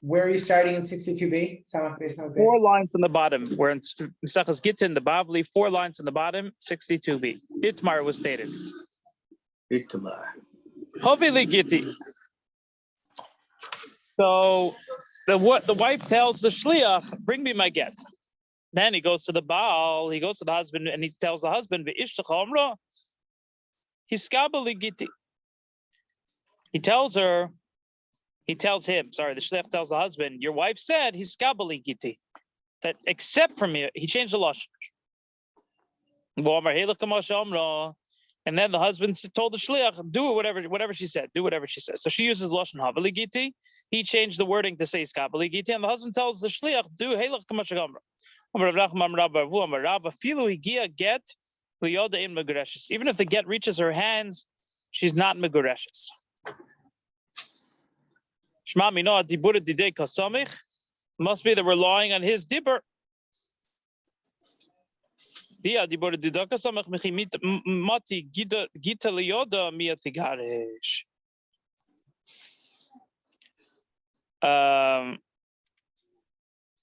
Where are you starting in 62b? 4 lines from the bottom. We're in Maseches Gittin, the Bavli, 4 lines from the bottom, 62b. Itmar was stated. Itmar. Hovili Gitti. So the wife tells the shliach, bring me my get. Then he goes to the Baal, he goes to the husband, and he tells the husband, V'ishtach amra, hiskabali Gitti. He tells him, the shliach tells the husband, your wife said, hiskabali Gitti, that except for me, he changed the lashon. And then the husband told the shliach, do whatever she said, do whatever she says. So she uses lashon havali Gitti. He changed the wording to say hiskabali Gitti, and the husband tells the shliach, do heilach k'mashagamra. Even if the get reaches her hands, she's not megureshes. Must be that we're relying on his dibur.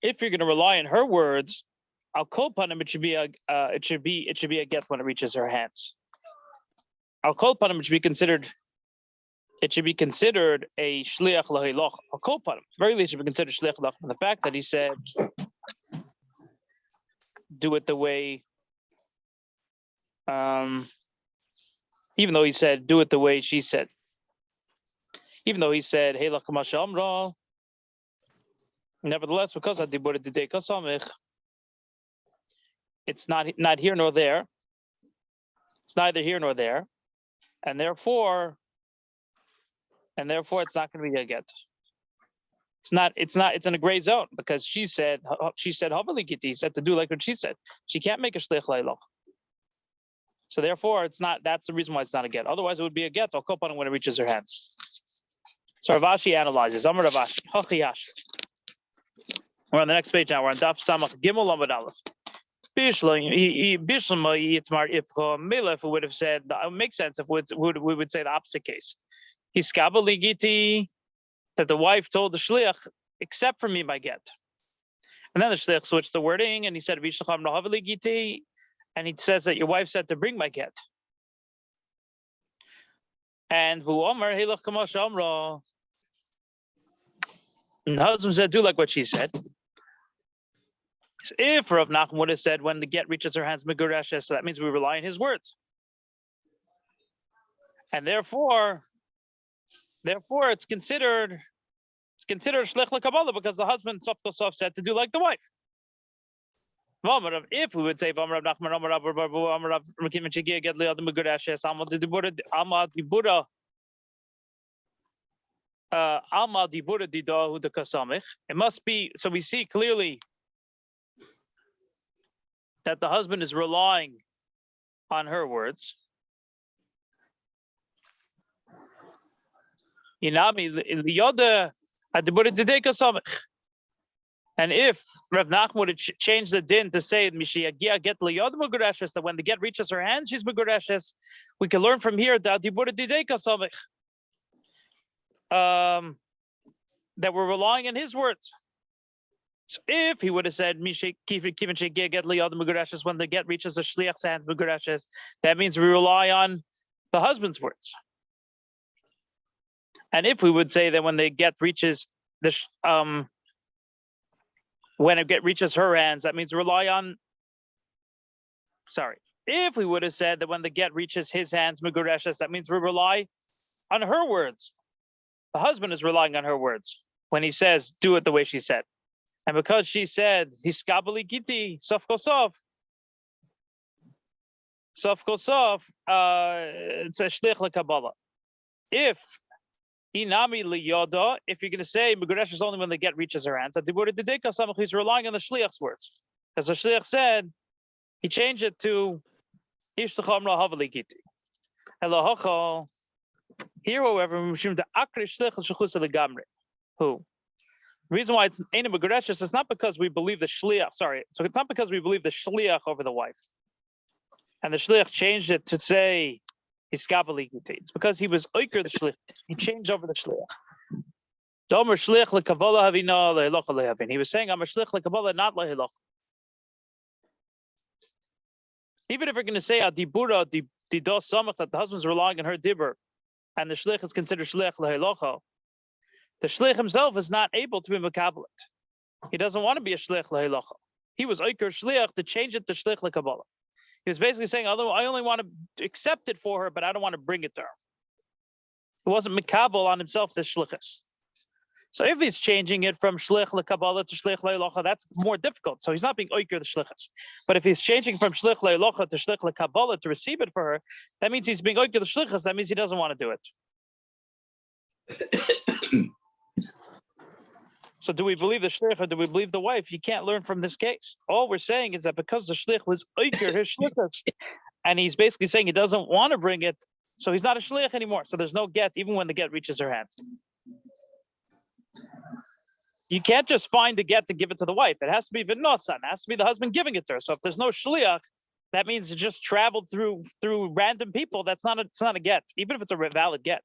If you're going to rely on her words, I'll call upon him. It should be a get when it reaches her hands. I'll call upon him. It should be considered a shliach lahiloch. I'll call upon him. Very least, it should be considered shliach lahiloch. And the fact that he said, do it the way, even though he said, do it the way she said. Even though he said, hey lakamasha amra. Nevertheless, because it's not here nor there. It's neither here nor there, and therefore it's not going to be a get. It's in a gray zone because she said havali Gitti. He said to do like what she said. She can't make a shliach lahiloch. So therefore, it's not. That's the reason why it's not a get. Otherwise, it would be a get. I'll call upon it when it reaches her hands. So Ravashi analyzes. Amar Ravashi. Hachiyash. We're on the next page now. We're on Daf Samach Gimel Amud Aleph. If we would have said, it makes sense if we would say the opposite case. Hiskabali Gitti, that the wife told the shliach, except for me by get. And then the shliach switched the wording and he said, V'ishlacham lahavali Gitti, and he says that your wife said to bring my get. And Vu Omer, Hilach Kamash Amra. And the husband said, do like what she said. If Rav Nachman would have said when the get reaches her hands, Megureshes, so that means we rely on his words. And therefore it's considered Shlech LeKabbalah because the husband Sof Kosof said to do like the wife. If we would say Rav Nachman, Rav Mekimin Shegia get Le'ad Megureshes, Alma Dibura Didahu the Kasamich. It must be, so we see clearly that the husband is relying on her words. And if Rav Nachman would have changed the din to say that when the get reaches her hand, she's megureshes, we can learn from here that we're relying on his words. So if he would have said when the get reaches the shliach's hands megureshes, that means we rely on the husband's words. And if we would say that when the get reaches when it reaches her hands, that means rely on. If we would have said that when the get reaches his hands megureshes, that means we rely on her words. The husband is relying on her words when he says, do it the way she said. And because she said, hiskabali Gitti, sof kosof, it's a shlich lekabbalah. If inami liyoda, if you're going to say meguresh is only when the get reaches her hands, that he's relying on the shliach's words. As the shliach said, he changed it to ishtacham havali Gitti. Elohocho. Here, however, who? The reason why it's ain't a megureshes is not because we believe the shliach. So it's not because we believe the shliach over the wife, and the shliach changed it to say hiskabali Gitti. It's because he was oiker the shliach. He changed over the shliach. Domer shlich lekavola havina lehilocha lehavin. He was saying, I'm a shlich lekavola, not lehilocha. Even if you're going to say adibura didos samach, that the husband's relying on her dibur, and the shlich is considered shlich lehilocha, the shlich himself is not able to be makabelit. He doesn't want to be a shlich lehilocha. He was oiker shlich to change it to shlich lekavola. He was basically saying, although I only want to accept it for her, but I don't want to bring it to her. He wasn't makabel on himself this shlichus. So if he's changing it from shlich lekabala to shlich leilocha, that's more difficult. So he's not being oiker the shlichus. But if he's changing from shlich leilocha to shlich lekabala to receive it for her, that means he's being oiker the shlichus. That means he doesn't want to do it. So do we believe the shlich or do we believe the wife? You can't learn from this case. All we're saying is that because the shlich was oiker his shlichus, and he's basically saying he doesn't want to bring it, so he's not a shlich anymore. So there's no get, even when the get reaches her hand. You can't just find the get to give it to the wife. It has to be v'nosan. It has to be the husband giving it to her. So if there's no shliach, that means it just traveled through random people. It's not a get, even if it's a valid get.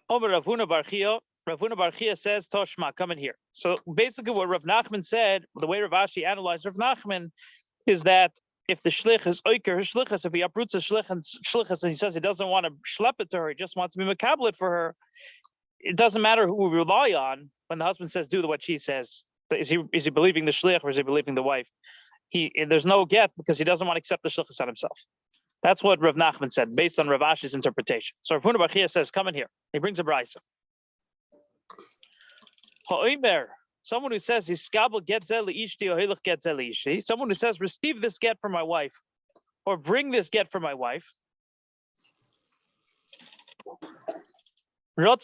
Over Rav Huna bar Chia says, Toshma, come in here. So basically what Rav Nachman said, the way Rav Ashi analyzed Rav Nachman, is that if the shlich is oiker, his shlichus, if he uproots his shlichus and he says he doesn't want to schlep it to her, he just wants to be makablet for her, it doesn't matter who we rely on when the husband says do what she says. Is he believing the shlich or is he believing the wife? There's no get because he doesn't want to accept the shlichus on himself. That's what Rav Nachman said, based on Rav Ashi's interpretation. So Rav Huna bar Chia says, come in here. He brings a brisa. Ha'omer, someone who says hiskabel get zeli ishti or hilach get zeli ishti, someone who says receive this get for my wife or bring this get for my wife. If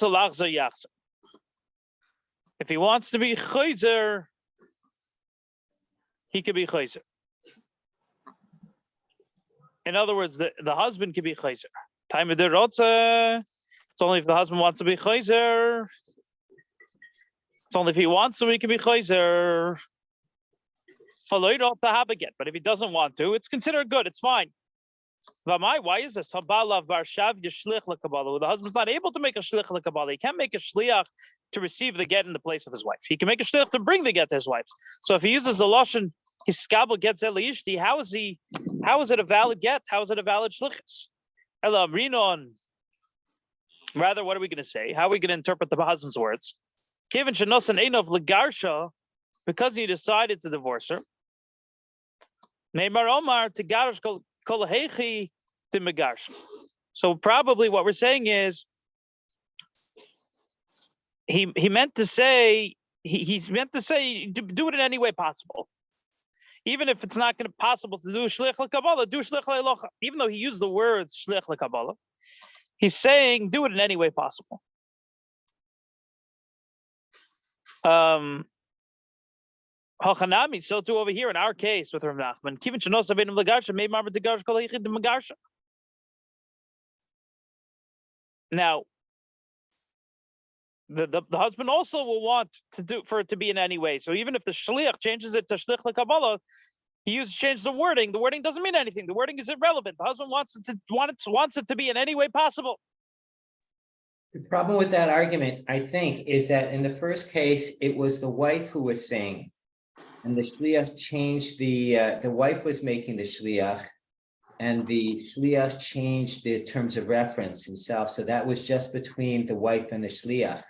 he wants to be chayzer, he could be chayzer. In other words, the husband could be chayzer. Time of the rotza, it's only if the husband wants to be chayzer. It's only if he wants to, he can be chayzer. But if he doesn't want to, it's considered good. It's fine. Why is this? The husband's not able to make a shlich lekabala. He can't make a shliach to receive the get in the place of his wife. He can make a shliach to bring the get to his wife. So if he uses the lashon hiskabel get zeli ishti, how is it a valid get? How is it a valid shlichus? Rather, what are we going to say? How are we going to interpret the husband's words? Because he decided to divorce her. So probably what we're saying is he meant to say he's meant to say do it in any way possible. Even if it's not going to be possible to do shlich lekabala, do shlich leilocha. Even though he used the words shlich lekabala, he's saying do it in any way possible. Hachanami, so too over here in our case with Rav Nachman. Now, the husband also will want to do for it to be in any way. So even if the shliach changes it to shlich lekabala, he changed the wording. The wording doesn't mean anything. The wording is irrelevant. The husband wants it to be in any way possible. The problem with that argument, I think, is that in the first case, it was the wife who was saying, and the shliach changed the wife was making the shliach, and the shliach changed the terms of reference himself. So that was just between the wife and the shliach.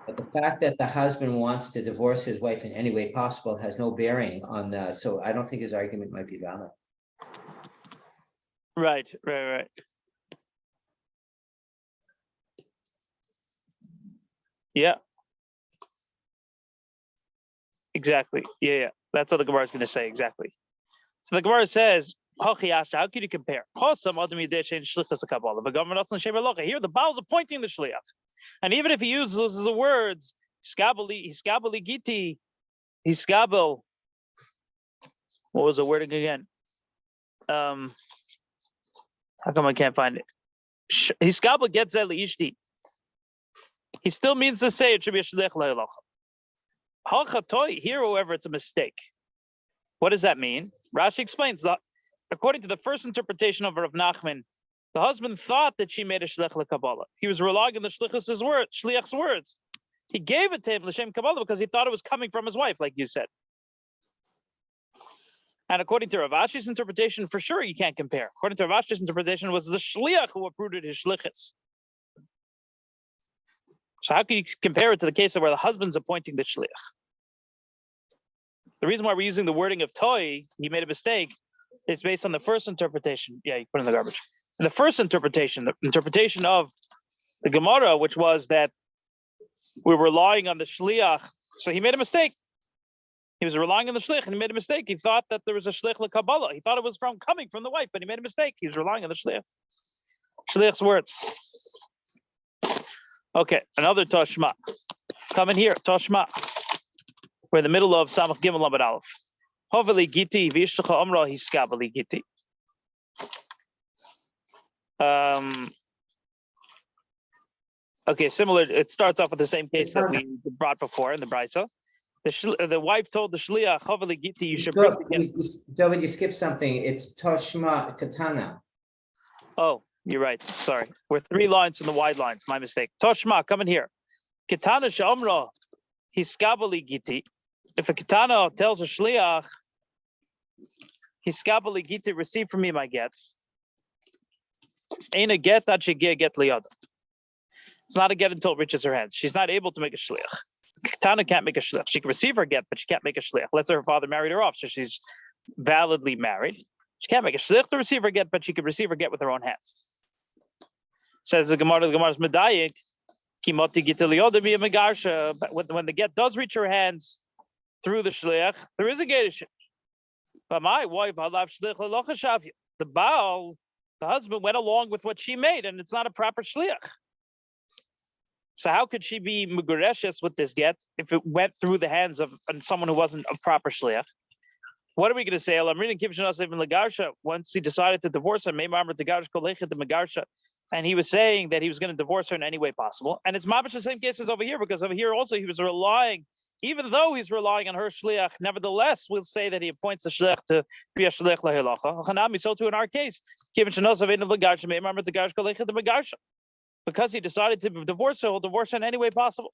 But the fact that the husband wants to divorce his wife in any way possible has no bearing on. So I don't think his argument might be valid. Right. Yeah. Exactly. Yeah. That's what the Gemara is going to say. Exactly. So the Gemara says, how can you compare? Here, the Baals are pointing the shliach. And even if he uses the words, hiskabeli giti, hiskabel, what was the wording again? How come I can't find it? Hiskabel get zeli ishti. He still means to say it should be a shlich leilocha. Halchatoi, here, however, it's a mistake. What does that mean? Rashi explains that according to the first interpretation of Rav Nachman, The husband thought that she made a shliach lekabbalah. He was relying on the shliach's words. He gave it to him l'shem kabbalah because he thought it was coming from his wife, like you said. And according to Rav Ashi's interpretation, for sure you can't compare. According to Rav Ashi's interpretation, it was the shliach who uprooted his shlichus. So how can you compare it to the case of where the husband's appointing the shliach? The reason why we're using the wording of toy, he made a mistake, is based on the first interpretation. Yeah, you put it in the garbage. And the first interpretation, the interpretation of the Gemara, which was that we were relying on the shliach. So he made a mistake. He was relying on the shliach and he made a mistake. He thought that there was a shliach lekabbalah. He thought it was coming from the wife, but he made a mistake. He was relying on the shliach. Shliach's words. Okay, another Toshma. Come in here, Toshma. We're in the middle of Samach Gimel Lamed Aleph. Hoveli Giti v'ishtacha omra hiskabeli Giti. Okay, similar. It starts off with the same case that we brought before in the Brisa. The wife told the shliach, "Hoveli Giti, you should bring together." David, you skipped something. It's Toshma Katana. Oh, you're right. Sorry, we're 3 lines from the wide lines. My mistake. Toshma, come in here. Katana she'omra hiskabeli Giti. If a katana tells a shliach, hiskabeli Giti, receive from me my get. Ain't a get that she get liyada. It's not a get until it reaches her hands. She's not able to make a shliach. Katana can't make a shliach. She can receive her get, but she can't make a shliach. Let's say her father married her off, so she's validly married. She can't make a shliach to receive her get, but she can receive her get with her own hands. Says the Gemara's medayik, kimoti gita liyada mi megarsha. But when the get does reach her hands through the shliach, there is a gedushin. But my wife, the Baal, the husband, went along with what she made, and it's not a proper shliach. So how could she be megureshes with this get if it went through the hands of someone who wasn't a proper shliach? What are we going to say? I'm reading Kivshanas even Lagarsha. Once he decided to divorce her, and he was saying that he was going to divorce her in any way possible. And it's mamish the same case as over here, because over here also he was relying, even though he's relying on her shliach, nevertheless we'll say that he appoints the shliach to be a shliach lahelacha. So too in our case, because he decided to divorce her, he'll divorce her in any way possible.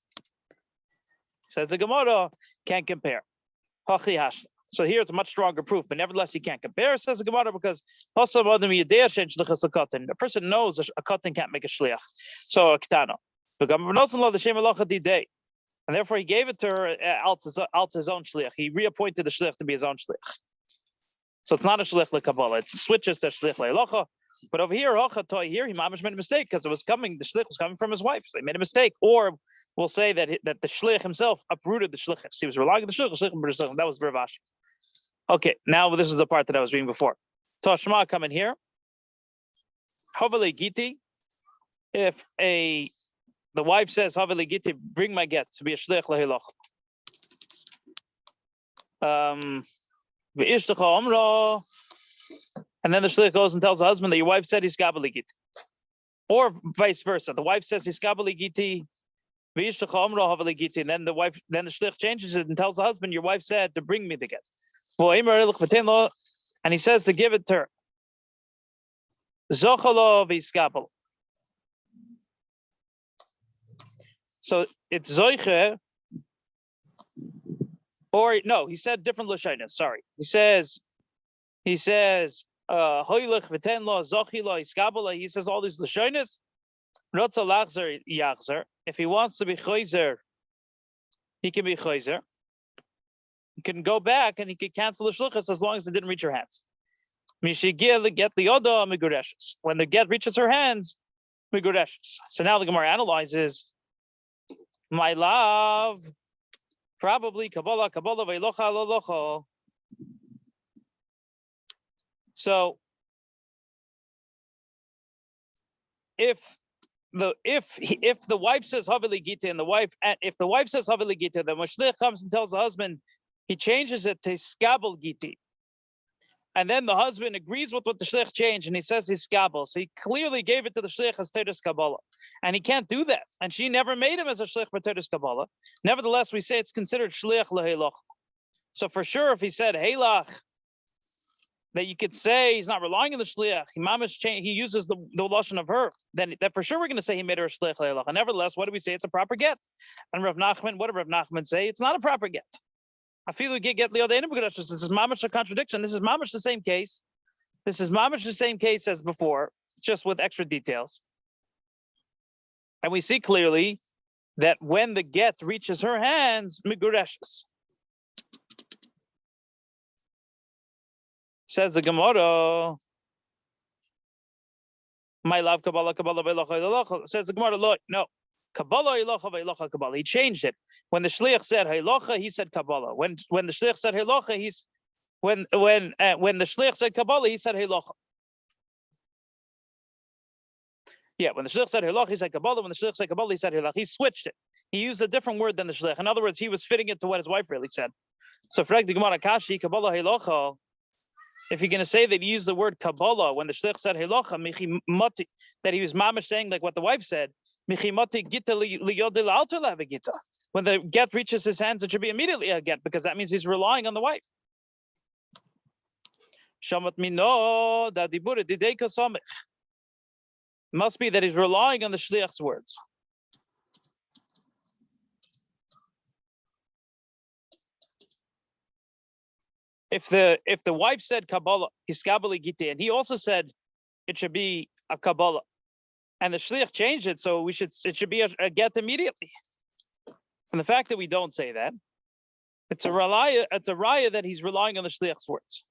Says the Gemara, can't compare. So here it's a much stronger proof, but nevertheless you can't compare, says the Gemara, because a person knows a katan can't make a shliach. So a ketana. And therefore he gave it to her out his own shliach. He reappointed the shliach to be his own shliach. So it's not a shliach lekabbalah. It switches to shliach le'elacha. But over here, here he mamish made a mistake because the shliach was coming from his wife. So he made a mistake. Or we'll say that the shliach himself uprooted the shlichus. He was relying on the shliach. That was Rav Ashi. Okay, now this is the part that I was reading before. Toshma, come in here. Havali Giti. If the wife says, Havali Giti, bring my get to be a shliach lahilach. V'ishtacha omra. And then the shliach goes and tells the husband that your wife said hiskabeli Giti. Or vice versa. The wife says hiskabeli Giti. V'ishtacha omra havali Giti. And then the shliach changes it and tells the husband, your wife said to bring me the get. And he says to give it to her. Zochalo v'iskabel. So it's zoiche, or no, he said different lashonos. Sorry, he says, hoylech v'ten lo zochilo iskabel. He says all these lashonos. Rotza lachzer yachzer. If he wants to be choizer, he can be choizer. He can go back and he can cancel the shlichus as long as it didn't reach her hands. Mishigil get the oda migureshes. When the get reaches her hands, migureshes. So now the Gemara analyzes. My love, probably Kabbalah veilocha lolocha. So if the wife says Havili Gita and if the wife says Havili Gita, then when shliach comes and tells the husband, he changes it to skabel Giti. And then the husband agrees with what the shliach changed, and he says he's skabel. So he clearly gave it to the shliach as teres kabbalah, and he can't do that. And she never made him as a shliach for teres kabbalah. Nevertheless, we say it's considered shliach lehelach. So for sure, if he said heilach, that you could say he's not relying on the shliach. He uses the lashon of her. Then that for sure we're going to say he made her a shliach le'halacha. Nevertheless, what do we say? It's a proper get. And Rav Nachman, what did Rav Nachman say? It's not a proper get. I feel we get liodeinim b'kedusha. This is mamash a contradiction. This is mamash the same case. This is mamash the same case as before, just with extra details. And we see clearly that when the get reaches her hands, migureshes. Says the Gemara, my love Kabbalah, says the Gemara, no. Kabbalah, Kabbalah. He changed it. When the shliach said Halacha, he said Kabbalah. When the shliach said Halacha, when the shliach said Kabbalah, he said Halacha. Yeah, when the shliach said Halacha, he said Kabbalah. When the shliach said Kabbalah, he said Halacha. He switched it. He used a different word than the shliach. In other words, he was fitting it to what his wife really said. So, frag the Gemara Kashi Kabbalah Halacha. If you're going to say that he used the word Kabbalah when the shliach said Halacha, michimati, that he was mamish saying like what the wife said, michimati gita liyodil alter lava gita. When the get reaches his hands, it should be immediately a get because that means he's relying on the wife. Shamat mino da dibura dideka samich. Must be that he's relying on the shliach's words. If the wife said Kabbalah, hiskabali giti, and he also said it should be a Kabbalah, and the shliach changed it, so it should be a get immediately. And the fact that we don't say that, it's a raya that he's relying on the shliach's words.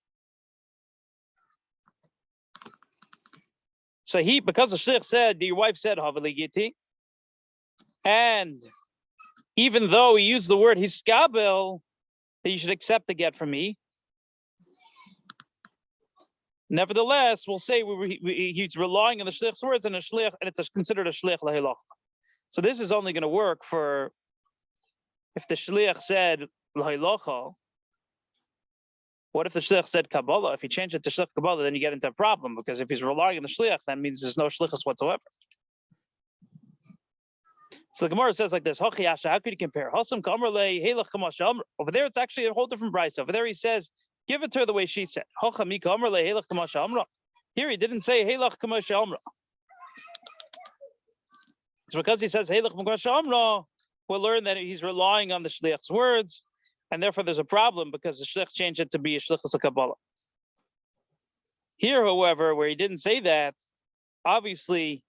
So because the shliach said, your wife said havali giti, and even though he used the word hiskabel, that you should accept the get from me. Nevertheless, we'll say he's relying on the shliach's words and it's considered a shliach lahilach. So this is only going to work for if the shliach said lahilacha. What if the shliach said Kabbalah? If you change it to shliach Kabbalah, then you get into a problem because if he's relying on the shliach, that means there's no shlichus whatsoever. So the Gemara says like this: how could you compare? Over there, it's actually a whole different brayso. Over there, he says, give it to her the way she said. Here, he didn't say Halach Kamasha Amra. It's because he says Halach Kamasha Amra, we'll learn that he's relying on the shliach's words, and therefore there's a problem because the shliach changed it to be a shlichus Kabbalah. Here, however, where he didn't say that, obviously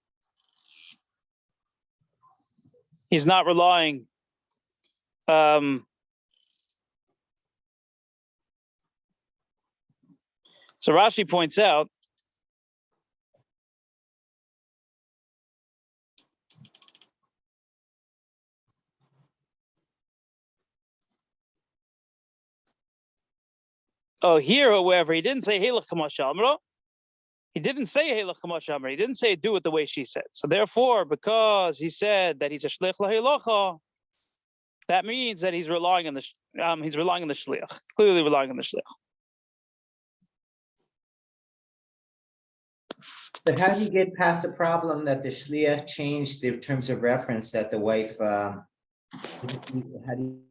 he's not relying. So Rashi points out here, however, he didn't say Halach Kamasha Amra. He didn't say Halach Kamasha Amra. He didn't say do it the way she said. So therefore, because he said that he's a shliach lahalacha, that means that he's relying on the shliach. Clearly relying on the shliach. But how do you get past the problem that the shliach changed the terms of reference that the wife? How do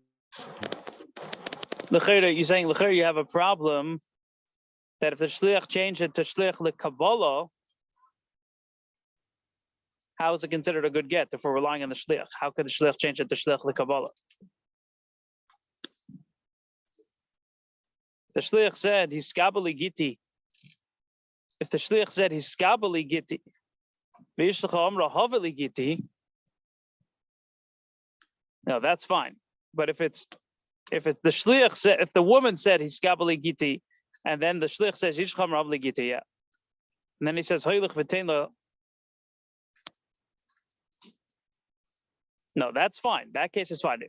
You're saying you have a problem that if the shliach changed it to shliach lekabbalah, how is it considered a good get if we're relying on the shliach? How could the shliach change it to shliach lekabbalah? The shliach said he's skabali giti. If the shliach said he's skabali giti, v'yishlecha amra havali giti, no, that's fine. But if the shliach said, if the woman said he's skabali giti, and then the shliach says yishlecha amra havali giti, yeah, and then he says hoylech v'tein, no, that's fine. That case is fine.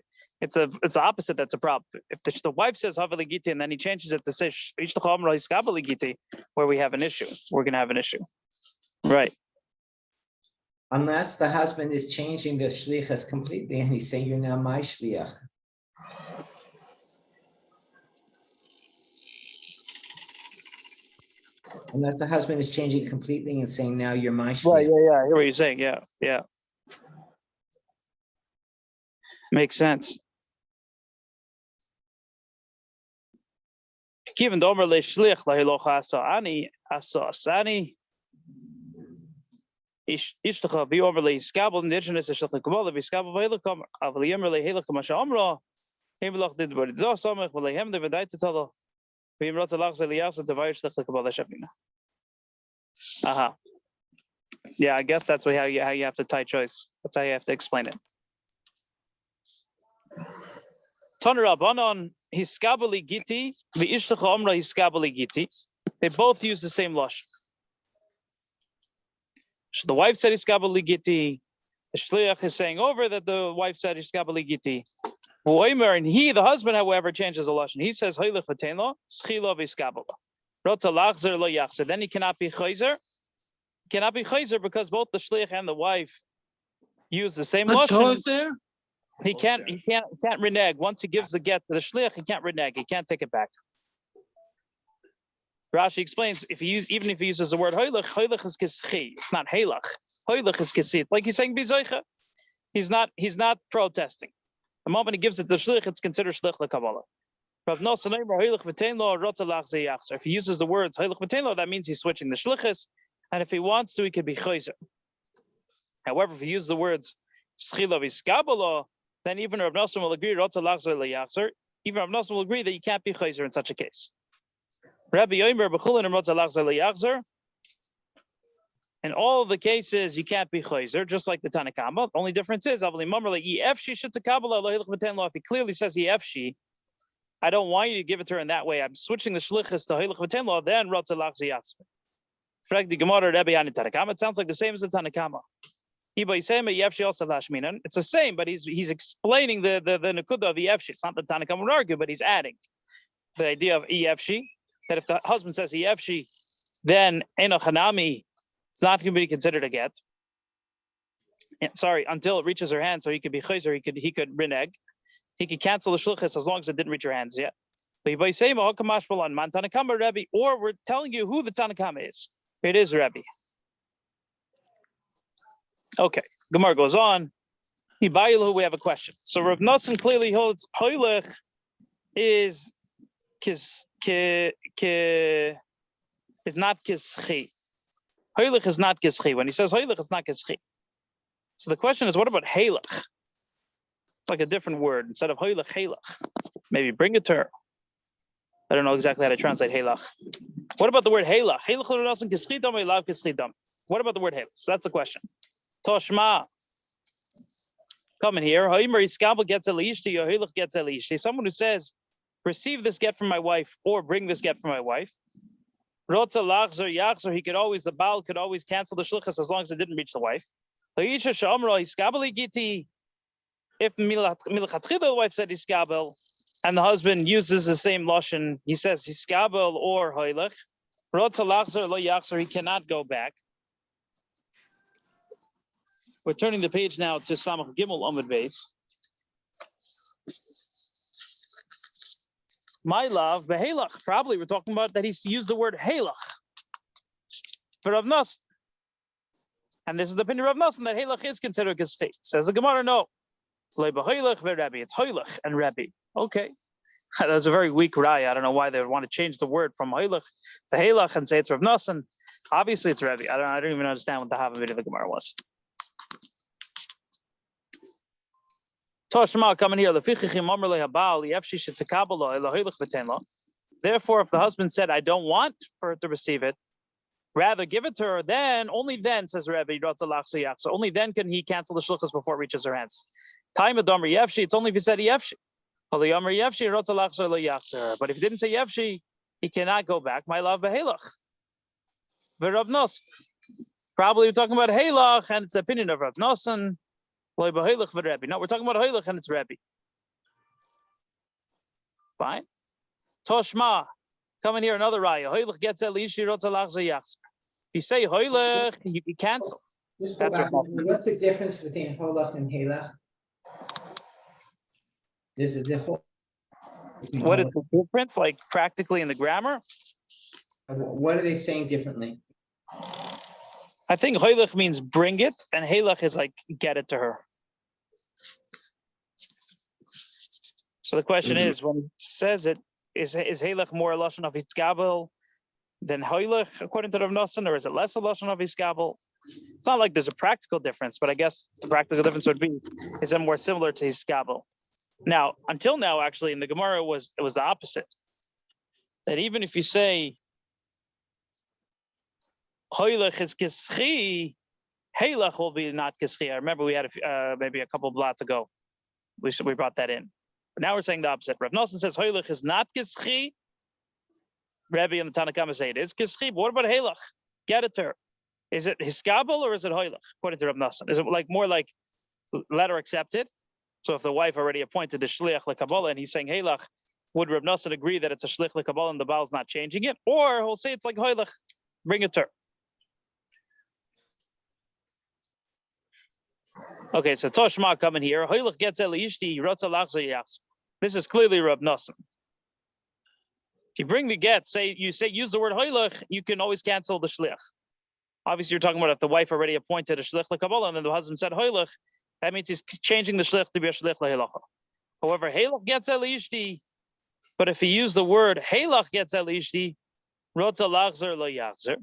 It's the opposite. That's a problem. If the wife says havali giti and then he changes it to say yishlecha amra skabali giti, where we have an issue, we're going to have an issue, right? Unless the husband is changing the shlichus completely and he's saying, you're now my shliach. Unless the husband is changing completely and saying, now you're my shliach. Right, yeah, I hear what you're saying. Yeah. Makes sense. Kiven domer le shlich la hilocha asa asani. Ishtcha be over le skabel indigenous is shlich kabala be skabel veilakom avli yemer le hilak masha amra. Himlach did what it does. Samach will him the vedai to tell. Vim rotza lach zeliyas and devayir shlich kabala shapina. Aha. Yeah, I guess that's how you have to tie choice. That's how you have to explain it. Taner Rabbanon hiskabeli giti v'ishtcha amra hiskabeli giti. They both use the same lashon. So the wife said hiskabeli giti. The shliach is saying over that the wife said hiskabeli giti. And he, the husband, however, changes the lashon. He says hoylech v'tein schila v'hiskabela. Rotza lachzer lo yachzer. Then he cannot be chayzer. Cannot be chayzer because both the shliach and the wife use the same lashon. He can't renege. Once he gives the get to the shliach, he can't renege. He can't take it back. Rashi explains even if he uses the word hoylech is kischi. It's not halach. Hoylech is kisit. Like he's saying bizoicha. He's not protesting. The moment he gives it to the shliach, it's considered shlich lekabbalah. If he uses the words hoylech v'tein, that means he's switching the shlichus. And if he wants to, he could be chayzer. However, if he uses the words schila v'skabala, then even Rav Nosson will agree. Even Rav Nosson will agree that you can't be chayzer in such a case. Rabbi Yomer b'chulin rotza lachzer leyachzer. In all the cases, you can't be chayzer, just like the Tanakama. The only difference is if he clearly says efshi, I don't want you to give it to her in that way. I'm switching the shlichus to hoylech v'tein lo. Then rotza lachzer yachzer. It sounds like the same as the Tanakama. It's the same, but he's explaining the nekuda of efshi. It's not the Tanakama would argue, but he's adding the idea of efshi, that if the husband says efshi, then enoch hanami, it's not going to be considered a get. Sorry, until it reaches her hand, so he could be chayzer, he could renege, he could cancel the shluchas as long as it didn't reach her hands yet. But by saying or we're telling you who the Tanakama is. It is Rebbe. Okay, Gemara goes on. We have a question. So Rav Nosson clearly holds hoylech is not kischi. Hoylech is not kischi. When he says hoylech, it's not kischi. So the question is, what about halach? It's like a different word. Instead of hoylech, halach. Maybe bring it to her. I don't know exactly how to translate halach. What about the word halach? What about the word halach? So that's the question. Toshma. Come in here. Someone who says, receive this get from my wife or bring this get from my wife. He could always, the Baal could always cancel the shlichus as long as it didn't reach the wife. If the wife said iskabel, and the husband uses the same lashon, he says hiskabel or hoylech. He cannot go back. We're turning the page now to Samach Gimel Amud Beis. My love, behelach. Probably we're talking about that he's used the word helach for Rav Nosson. And this is the opinion of Rav Nosson that helach is considered kischi. Says the Gemara, no. It's hoylech and Rebbe. Okay. That was a very weak raya. I don't know why they would want to change the word from hoylech to helach and say it's Rav Nosson. Obviously it's Rebbe. I don't even understand what the Havamid of the Gemara was. Toshma coming here. Therefore, if the husband said, I don't want for her to receive it, rather give it to her, then, only then, says Rebbe, so only then can he cancel the shluchas before it reaches her hands. Time of Domer Yefshi, it's only if he said Yefshi. But if he didn't say Yefshi, he cannot go back. My love, behelach. Rav Nosson. Probably we're talking about helach, and it's the opinion of Rav Nosson. No, we're talking about hoylech and it's Rebbe. Fine. Toshma, come in here, another raya. Hoylech gets elishi rotzalach zayachs. If you say hoylech, you can cancel. That's right. What's the difference between hoylech and halach? Is it the whole? What is the difference, like practically in the grammar? What are they saying differently? I think hoylech means bring it, and halach is like get it to her. So the question is, when he says it, Is Halach more a lashon of Hitzgabel than Hoylech, according to Rav Nosson, or is it less a lashon of Hitzgabel? It's not like there's a practical difference, but I guess the practical difference would be, is it more similar to Hitzgabel? Now, until now, actually, in the Gemara, it was the opposite. That even if you say Hoylech is Kischi, Halach will be not Kischi. I remember we had maybe a couple of blots ago. We brought that in. But now we're saying the opposite. Rav Nosson says Hoylech is not Kischi. Rebbe and the Tanakhama say it is Kischi. But what about Halach? Get it to her. Is it Hiskabel or is it Hoylech, according to Rav Nosson? Is it more like letter accepted? So if the wife already appointed the Shliach LeKabbalah and he's saying Halach, would Rav Nosson agree that it's a Shliach LeKabbalah and the Baal's not changing it? Or he'll say it's like Hoylech, bring it to her. Okay, so Toshma coming here. Hoylech gets Elishti, Rotza Lachza Yachs. This is clearly Rav Nosson. If you bring the get, use the word Hoylech, you can always cancel the Shliach. Obviously, you're talking about if the wife already appointed a Shliach LeKabbalah and then the husband said Hoylech, that means he's changing the Shliach to be a Shliach LeHalacha. However, Halach gets Elishti, but if he used the word Halach gets Elishti, Rotza Lachzer Lo Yachzer,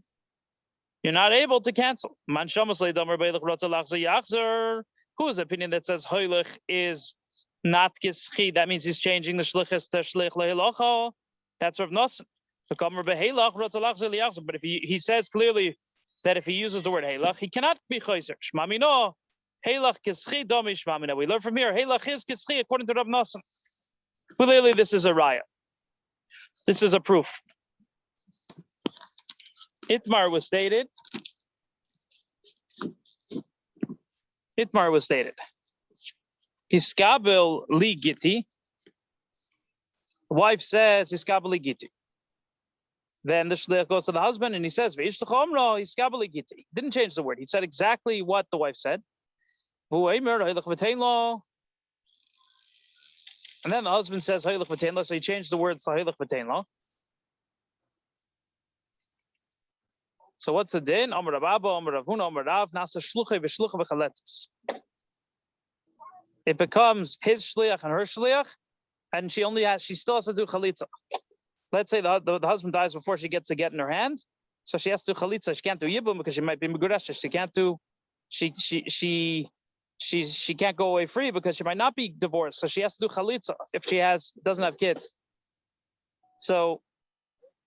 you're not able to cancel. Man Shamas Leidamer Beilach Rotza Lachzer Yachzer. Whose opinion that says Hoylech is not Kischi? That means he's changing the Shlichus to Shliach LeHalacha. That's Rav Nosson. But if he says clearly that if he uses the word Halach, he cannot be Chayzer. Shmamino, Halach Kischi Domi Shmamino. We learn from here, Halach is Kischi according to Rav Nosson. Clearly, this is a raya. This is a proof. Itmar was stated. Hiskabel li Gitti. Wife says Hiskabel li Gitti. Then the shliach goes to the husband and he says, Hiskabel li Gitti. Didn't change the word. He said exactly what the wife said. And then the husband says, so he changed the word to. So what's the din? It becomes his shliach and her shliach, and she still has to do chalitza. Let's say the husband dies before she gets the get in her hand, so she has to do chalitza. She can't do yibum because she might be megureshes. She can't do she can't go away free because she might not be divorced. So she has to do chalitza if she doesn't have kids. So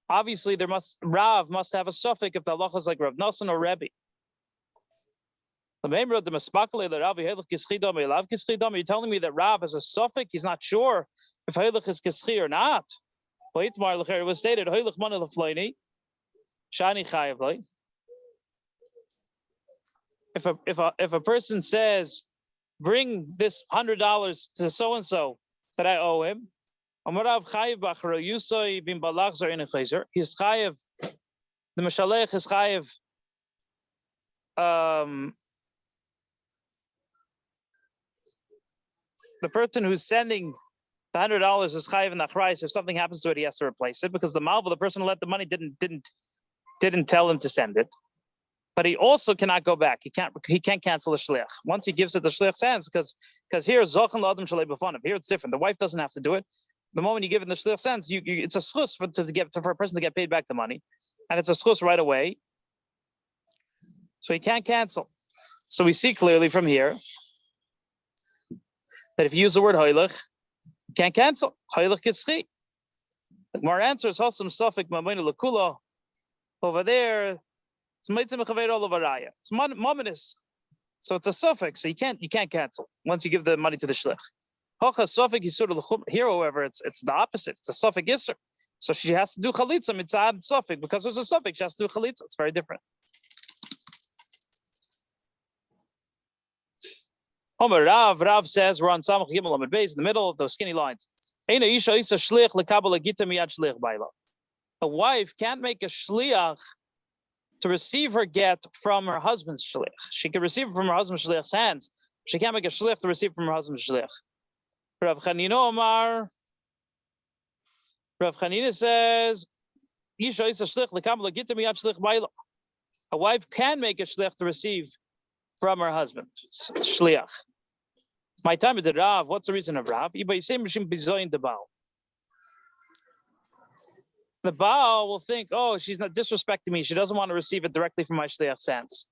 obviously Rav must have a suffix if the halacha is like Rav Nosson or Rebbe. You're telling me that Rav has a suffix, he's not sure if Hoylech is kischi or not. It was stated, if a person says, bring this $100 to so-and-so that I owe him, he's chayiv, the Mashalech is chayiv, the person who's sending the $100 is chayiv in the price. If something happens to it, he has to replace it because the malva, the person who lent the money, didn't tell him to send it. But he also cannot go back. He can't cancel the shliach once he gives it the shliach's hands because here zochen l'adam shalei b'fanav. Here it's different. The wife doesn't have to do it. The moment you give it in the shliach's hands, it's a schus for a person to get paid back the money, and it's a schus right away. So he can't cancel. So we see clearly from here that if you use the word hoylech, you can't cancel. Hoylech kischi. The Gemara answers Hosam Safik Mamoinu Lakula. Over there, it's Meitzim Mechaver Olav Araya. It's mominous. So it's a suffix. So you can't cancel once you give the money to the shlich. Hocha suffix is sort of here, however, it's the opposite. It's a suffix isser. So she has to do chalitza mitzad suffix because there's a suffix. She has to do chalitza. It's very different. Homer Rav says we're on Samach Gimel Amid Beis in the middle of those skinny lines. A wife can't make a shliach to receive her get from her husband's shliach. She can receive it from her husband's shliach's hands. She can't make a shliach to receive from her husband's shliach. Rav Chanina says, a wife can make a shliach to receive from her husband shliach. My time at the Rav. What's the reason of Rav? the Baal will think, oh, she's not disrespecting me. She doesn't want to receive it directly from my shliach's hands.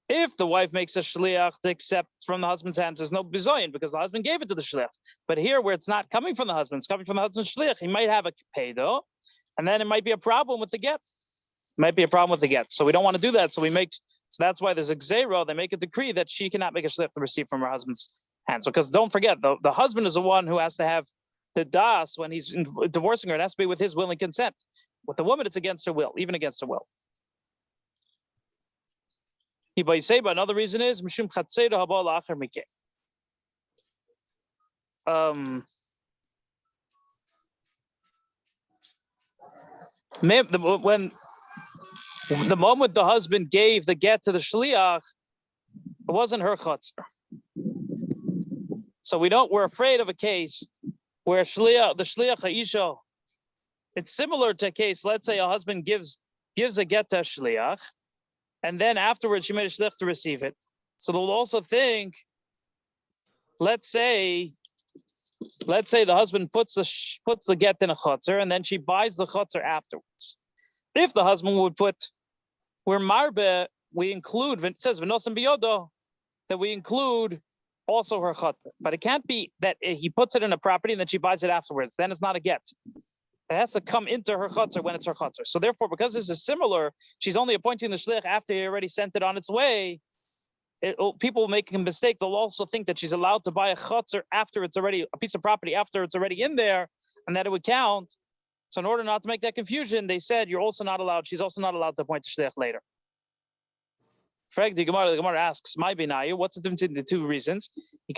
If the wife makes a shliach to accept from the husband's hands, there's no bizoyin because the husband gave it to the shliach. But here, where it's not coming from the husband, it's coming from the husband's shliach, he might have a peido, and then it might be a problem with the get. Might be a problem with the get. So we don't want to do that. So that's why there's a gzeiro. They make a decree that she cannot make a shliach to receive from her husband's hands. Because don't forget, the husband is the one who has to have the das when he's divorcing her. It has to be with his will and consent. With the woman, it's against her will, even against her will. Another reason is mishum chatzeda haba la'acher mikeh. When the moment the husband gave the get to the shliach, it wasn't her chutzner. So we're afraid of a case where the shliach ha'isha, it's similar to a case, let's say a husband gives a get to a shliach, and then afterwards she made a shliach to receive it. So they'll also think, let's say the husband puts the get in a chutzer, and then she buys the chutzer afterwards. If the husband would put, we're marbe, we include, it says v'nosim biyodo, that we include also her chutzer. But it can't be that he puts it in a property and then she buys it afterwards. Then it's not a get. It has to come into her chutzer when it's her chutzer. So therefore, because this is similar, she's only appointing the shliach after he already sent it on its way. People making a mistake, they'll also think that she's allowed to buy a chutzer after it's already, a piece of property after it's already in there, and that it would count. So in order not to make that confusion, they said she's also not allowed to appoint a shliach later. The Gemara asks, my benayu, what's the difference in the two reasons? If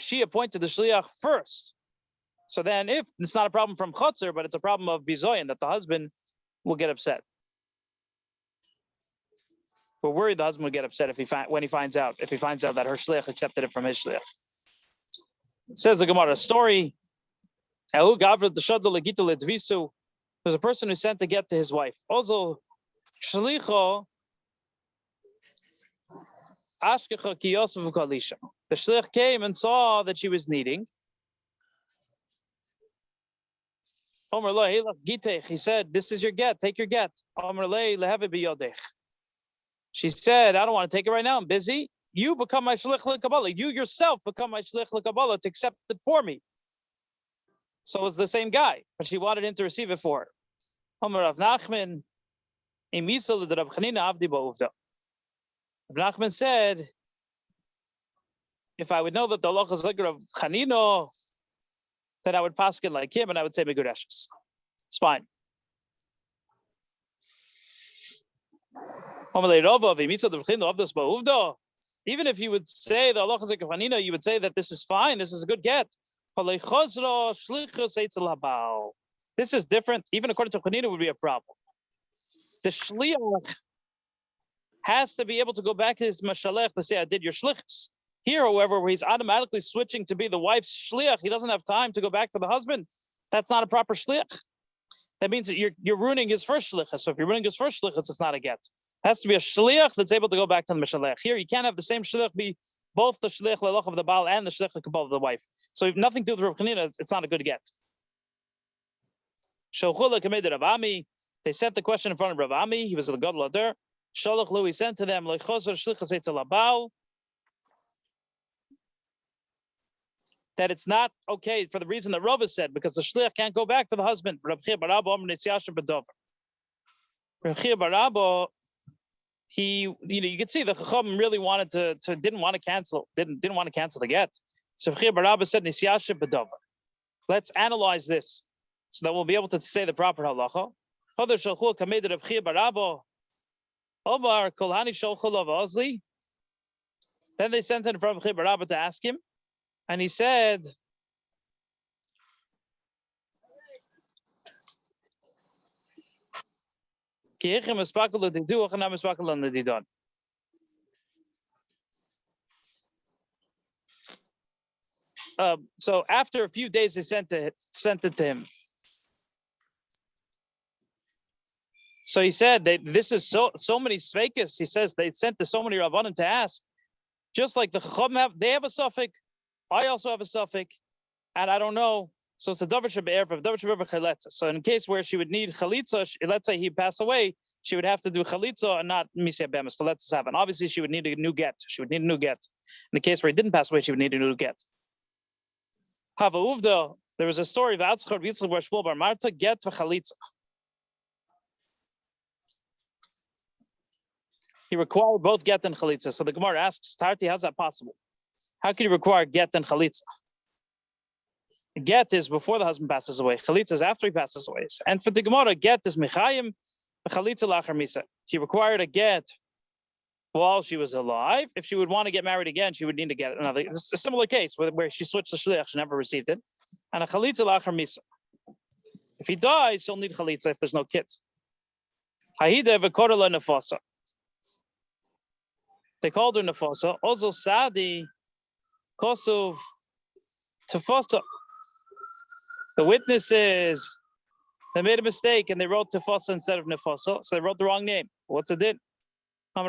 she appointed the shliach first, so then if it's not a problem from chutzer, but it's a problem of bizoyin, that the husband will get upset. We're worried the husband will get upset when he finds out that her shliach accepted it from his shliach. It says the Gemara, a story. There's a person who sent a get to his wife. Also, shlicho ashkecha ki yosef kalisha. The shliach came and saw that she was kneading. He said, "This is your get. Take your get." She said, "I don't want to take it right now. I'm busy. You become my shlich l'kabbalah. You yourself become my shlich l'kabbalah to accept it for me." So it was the same guy, but she wanted him to receive it for her. Rav Nachman said, if I would know that the halacha is like Rav Chanino, then I would paskin like him and I would say megudeshes. It's fine. Even if you would say the halacha is like Rav Chanino, you would say that this is fine, this is a good get. This is different. Even according to Chanina, would be a problem. The shliach has to be able to go back to his mashalech to say, "I did your shlichs." Here, however, where he's automatically switching to be the wife's shliach, he doesn't have time to go back to the husband. That's not a proper shliach. That means that you're ruining his first shlichus. So if you're ruining his first shlichus, it's not a get. It has to be a shliach that's able to go back to the mashalech. Here, you can't have the same shliach be both the shliach lelach of the Baal and the shliach l'kabbalah of the wife. So if nothing to do with Rav Chanina, it's not a good get. They sent the question in front of Rav Ami. He was the gadol ader. Sholach Lu, he sent to them, that it's not okay for the reason that Rav said, because the shliach can't go back to the husband. Rav Chia bar Abba, you could see the Chacham really wanted didn't want to cancel the get. So Rav Chia bar Abba said, let's analyze this so that we'll be able to say the proper halacha. Then they sent in from Rav Chia bar Abba to ask him, and he said, so after a few days, they sent it to him. So he said that this is so many sveikas. He says they sent to so many rabbanim to ask. Just like the Chacham they have a suffix, I also have a suffix, and I don't know. So it's a davar shebe'erva, davar shebe'erva chalitza. So in case where she would need chalitza, let's say he passed away, she would have to do chalitza and not misya bemis. Chalitza happen. Obviously, she would need a new get. She would need a new get. In the case where he didn't pass away, she would need a new get. Hava uvda. There was a story of Atzchar v'Yitzchak bar Shmuel bar Marta get v'chalitza. He required both get and chalitza. So the Gemara asks, Tarti, how's that possible? How can you require get and chalitza? Get is before the husband passes away. Chalitza is after he passes away. And for the Gemara, get is mechayim, chalitza lachar misa. She required a get while she was alive. If she would want to get married again, she would need to get another. It's a similar case where she switched the shliach, she never received it. And a chalitza lachar misa. If he dies, she'll need chalitza if there's no kids. Haida v'korela nefasa. They called her nefasa. Ozel sadi kosuv tefasa. The witnesses, they made a mistake and they wrote tefasa instead of nefasa, so they wrote the wrong name. What's it did? Also,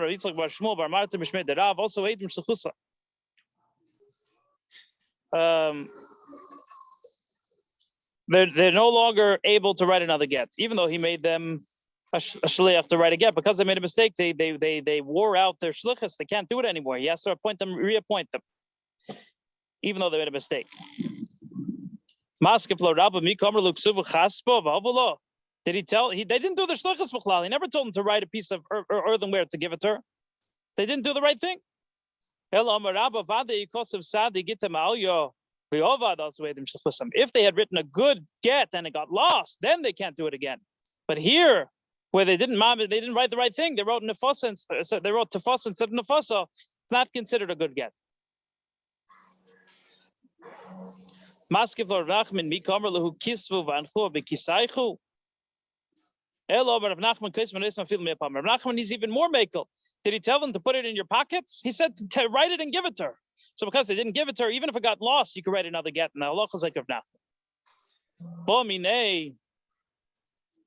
they're no longer able to write another get, even though he made them a shliach to write a get. Because they made a mistake, they wore out their shlichus. They can't do it anymore. He has to appoint them, reappoint them, even though they made a mistake. Did he tell? They didn't do the shlichus b'chlal. He never told them to write a piece of earthenware to give it to her. They didn't do the right thing. If they had written a good get and it got lost, then they can't do it again. But here, where they didn't write the right thing, they wrote nefasa instead of nefasa. It's not considered a good get. Rav Nachman is even more makel. Did he tell them to put it in your pockets? He said to write it and give it to her. So because they didn't give it to her, even if it got lost, you could write another get. And the halacha is like Rav Nachman.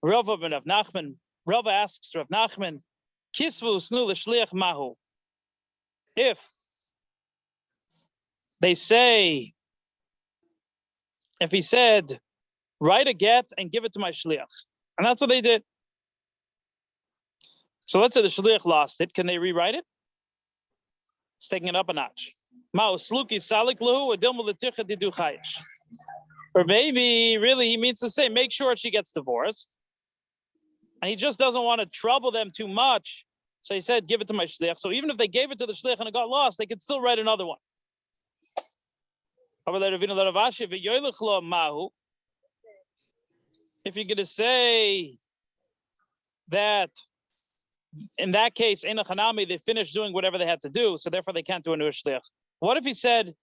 Rav Nachman. Rav asks Rav Nachman, Kisvu snu l'shliach mahu. If they say, if he said, write a get and give it to my shliach. And that's what they did. So let's say the shliach lost it. Can they rewrite it? It's taking it up a notch. Or maybe really he means to say, make sure she gets divorced. And he just doesn't want to trouble them too much. So he said, give it to my shliach. So even if they gave it to the shliach and it got lost, they could still write another one. If you're going to say that in that case, in a chanami, they finished doing whatever they had to do, so therefore they can't do a new shliach. What if he said,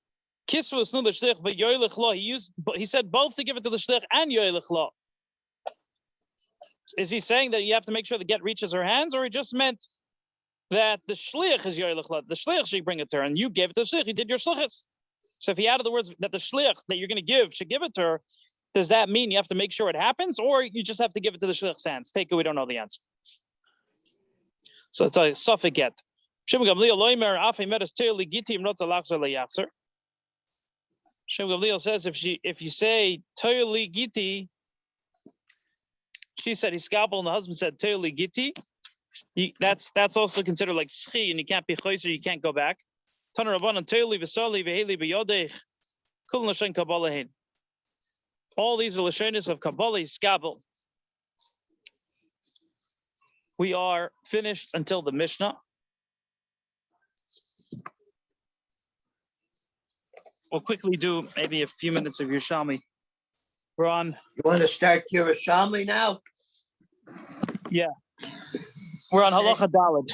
kisvu snu l'shliach v'yoylech lo? He said both to give it to the shliach and yoylech lo. Is he saying that you have to make sure the get reaches her hands, or he just meant that the shliach is yoylech lo? The shliach should bring it to her, and you gave it to the shliach. You did your shlichus. So if he added the words that the shliach that you're going to give should give it to her, does that mean you have to make sure it happens, or you just have to give it to the shliach's hands? Take it, we don't know the answer. So it's a suffix get. Shem Gamliel says if you say Toyli Giti, she said he scalpel and the husband said Toyli Giti, that's also considered like schi, and you can't be choicer, you can't go back. All these are lashonis of Kabbalah, Skabel. We are finished until the Mishnah. We'll quickly do maybe a few minutes of Yerushalmi. We're on. You want to start Yerushalmi now? Yeah. We're on Halacha Daled,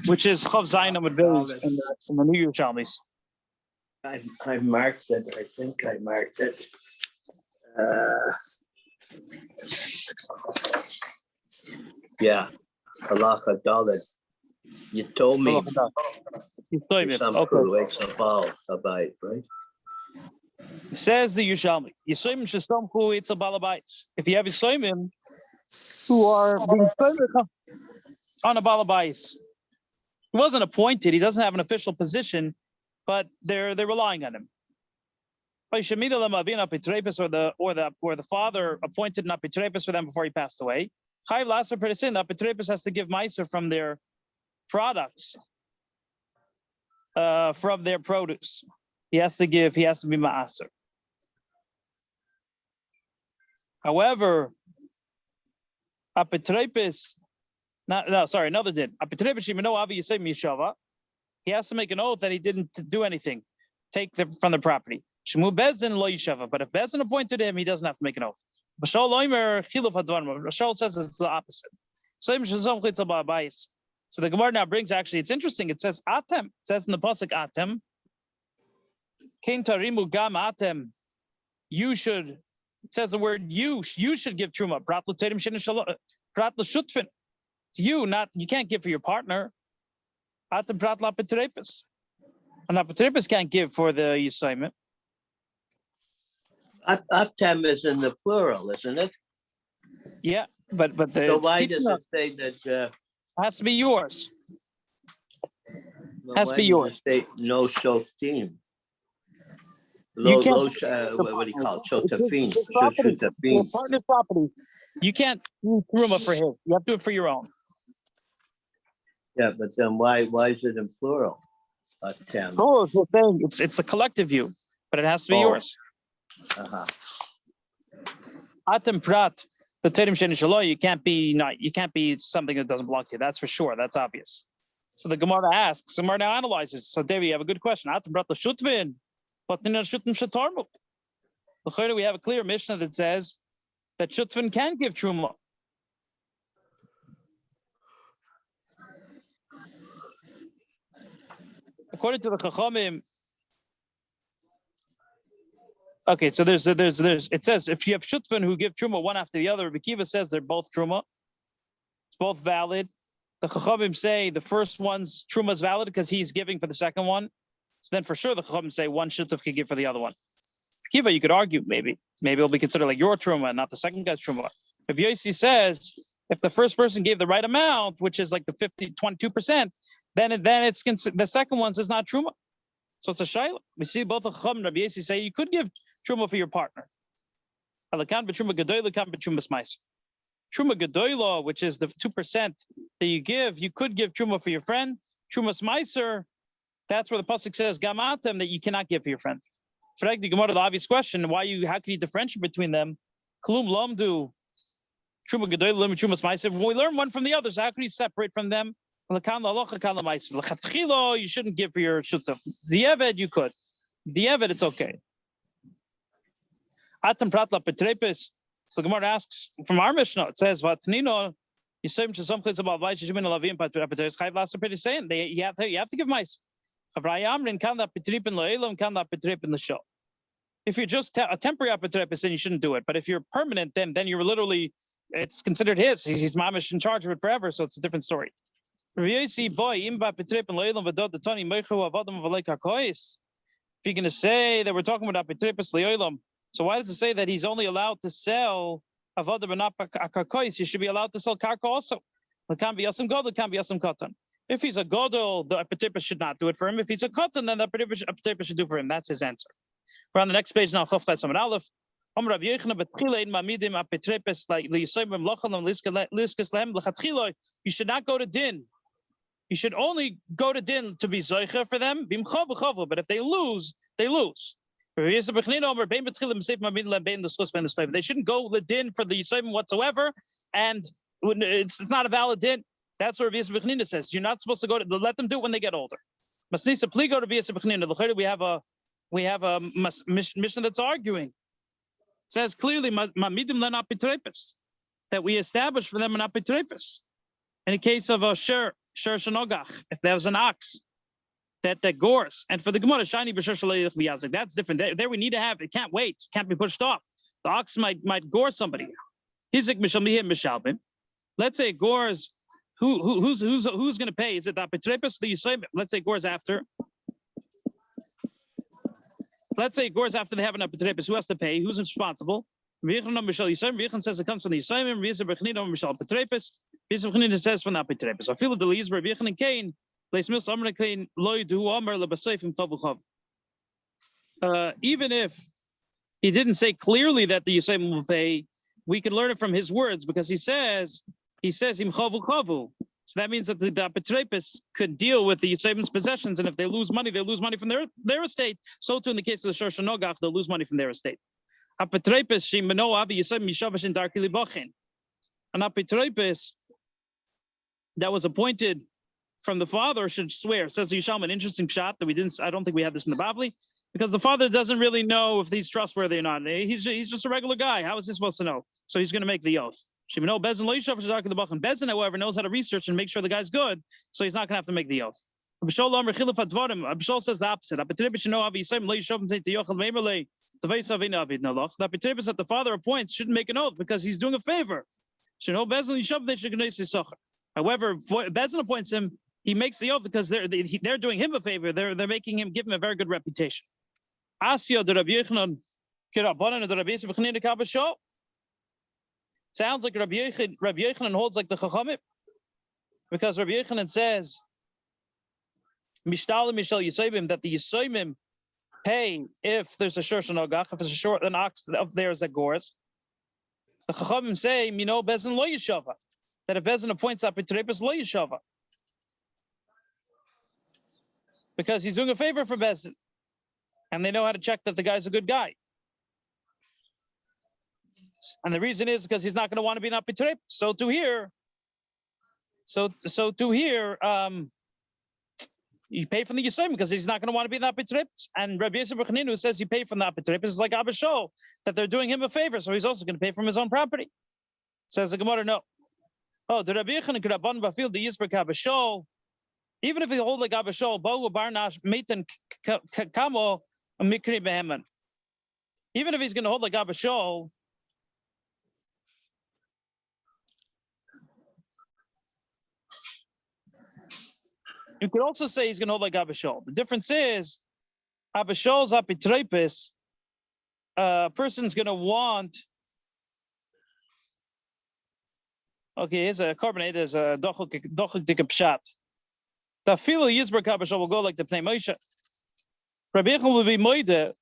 which is Chav Zayin Amud Beis in the new Yerushalmis. I marked it. I think I marked it. Yeah, Halacha Daled. You told me. Okay. Right? Says the Yerushalmi. Yisoyim shestomchu it's a balabais. If you have Yisoyim who are being on a balabais, he wasn't appointed. He doesn't have an official position, but they're relying on him. Or the father appointed an apitrepes for them before he passed away. The apitrepes has to give meiser from their products, from their produce. He has to be ma'aser. However, apitrepes, another din. Apitrepes shimeno avi yisei mishava. He has to make an oath that he didn't do anything, take from the property. Shemu bezdin lo yishava. But if bezdin appointed him, he doesn't have to make an oath. Bashal loimer chiluf hadvarim. Bashal says it's the opposite. So the Gemara now brings, actually, it's interesting. It says atem. It says in the pasuk atem. Kein tarimu gam atem. You should. It says the word you. You should give truma. Prat l'terim shenishalo. Prat l'shutfin. It's you, not you. Can't give for your partner. Atem prat l'apitrepes. An apitrepes can't give for the assignment. Atem is in the plural, isn't it? Yeah, but So why does it say that? Has to be yours. Well, Has to why be does yours. it say no shoftim? You can't- What do you call it? Shotafim. His property, your Shotafim. partner's property. You can't do truma for his. You have to do it for your own. Yeah, but then why is it in plural? Atem. Oh, it's the thing. It's a collective view, but it has to be yours. Uh-huh. Atem prat, the terim shenishalo. You can't be something that doesn't belong to you. That's for sure. That's obvious. So the Gemara asks. The Gemara now analyzes. So David, you have a good question. Atem prat the shutvin, but in shutim shatarmu. We have a clear Mishnah that says that shutvin can give truma. According to the Chachamim, okay, so there's it says if you have shutfin who give truma one after the other, Rabbi Kiva says they're both truma. It's both valid. The Chachamim say the first one's truma is valid because he's giving for the second one. So then for sure the Chachamim say one shutf can give for the other one. Kiva, you could argue maybe it'll be considered like your truma and not the second guy's truma. If Yossi says if the first person gave the right amount, which is like the 22%, then it's the second one's is not truma. So it's a shayla. We see both the Chacham and Rabbi Yossi say you could give truma for your partner. Alakan b'truma gedoyla, kan b'truma smais. Truma gedoyla, which is the 2% that you give, you could give truma for your friend. Truma smaiser, that's where the pasuk says gamatem that you cannot give for your friend. Frag the Gemara the obvious question: how can you differentiate between them? Klum lomdu truma gedoyla, truma smaiser. When we learn one from the others, how can you separate from them? You shouldn't give for your shutaf. The Eved, you could. The Eved, it's okay. Atam pratla petrepes. So the Gemara asks from our Mishnah. It says, "Vatnino, you say to some place about vice. You have to give mice. If you're just a temporary apetrepes, then you shouldn't do it. But if you're permanent, then you're literally it's considered his. He's mamish in charge of it forever. So it's a different story. If you're going to say that we're talking about apitrepes leolam, so why does it say that he's only allowed to sell avodah b'nap? You should be allowed to sell karka also. It can't be yasam godel, it can't be yasam katan. If he's a godel, the apitrepes should not do it for him. If he's a katan, then the apitrepes should do for him. That's his answer. We're on the next page now. Chof Ches Amud Aleph. You should not go to din. You should only go to din to be zoicha for them. But if they lose, they lose. They shouldn't go the din for the yisayim whatsoever, and it's not a valid din. That's what Rabbi Yisrael Bechnina says. You're not supposed to go to let them do it when they get older. Masnisa, please go to Rabbi Yisrael Bechnina. We have a mission that's arguing. It says clearly that we established for them an apitrepes. In the case of a sher shenogach, if there was an ox that gores, and for the Gemara shiny b'sher that's different. There we need to have it. Can't wait. Can't be pushed off. The ox might gore somebody. Hizik mishalmihim mishalbim. Let's say it gores. Who's going to pay? Is it the apitrepes? The yisayim? Let's say it gores after. Let's say it gores after they have an apitrepes. Who has to pay? Who's responsible? Vichan says it comes from the Yisayim. V'yisrael b'chnina mishal apitrepes. V'yisrael b'chnina says from the apitrepes. I feel the Eliezer, Vichan and Cain. Even if he didn't say clearly that the Yisayim will pay, we can learn it from his words because he says im chavu chavu. So that means that the Apotropos could deal with the Yisayim's possessions, and if they lose money from their estate. So too in the case of the Shor Shanogach, they'll lose money from their estate. Apotropos shimano abi Yisayim mishavish in darki libachin. An Apotropos that was appointed from the father should swear. Says the Yerushalmi, an interesting shot that I don't think we have this in the Bavli, because the father doesn't really know if he's trustworthy or not. He's just a regular guy. How is he supposed to know? So he's going to make the oath. Bezin, however, knows how to research and make sure the guy's good, so he's not going to have to make the oath. Abishol says the opposite. The Apotropos that the father appoints shouldn't make an oath because he's doing a favor. However, Bezin appoints him, he makes the oath because they're doing him a favor. They're making him, give him a very good reputation. Sounds like Rabbi Yochanan holds like the Chachamim, because Rabbi Yochanan says Mishtal Mishal Yisayim, that the Yisayim pay if there's a Shor Shanogach, if there's an ox of theirs that gores. The Chachamim say Bezin lo Yishava, that if Bezin appoints Apotropos lo Yishava, because he's doing a favor for Bezin, and they know how to check that the guy's a good guy. And the reason is because he's not going to want to be an Apotropos. So to here, you pay from the Yisayim because he's not going to want to be an Apotropos. And Rabbi Yosef Bar Chanina says you pay from the Apotropos is like Abishol, that they're doing him a favor, so he's also going to pay from his own property. Says the Gemara, no. Oh, the Rabbi Yochanan could have bought Bafil the Yisber Abishol. Even if he hold like Abishol, Bo Barnash Meitan Kamo Mikri Beheman. Even if he's going to hold like Abishol, you could also say he's going to hold like Abishol. The difference is, Abishol's Apotropos, a person's going to want. Okay, here's a carbonate. There's a dochel dikapshat. The filo Yisber Abishol will go like the Pnei Moshe. Rabbi Yochanan will be moide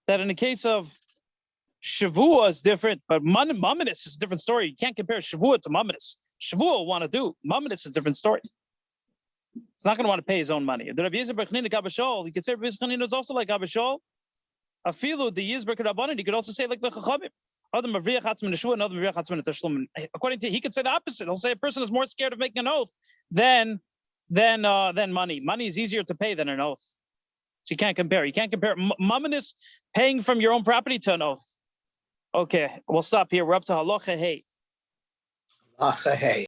that in the case of Shavua is different, but Mamonis is a different story. You can't compare Shavua to Mamonis. Shavua will want to do. Mamonis is a different story. He's not going to want to pay his own money. The Rabbi Yisber Bar Chanina Abishol, you could say Rabbi Yisber Bar Chanina is also like Abishol. Afilu the Yisber Rabbanan, you could also say like the Chachamim. According to, he could say the opposite. He'll say a person is more scared of making an oath than money. Money is easier to pay than an oath. So you can't compare. You can't compare Mamonis paying from your own property to an oath. Okay, we'll stop here. We're up to Halacha Hey. Halacha Hey.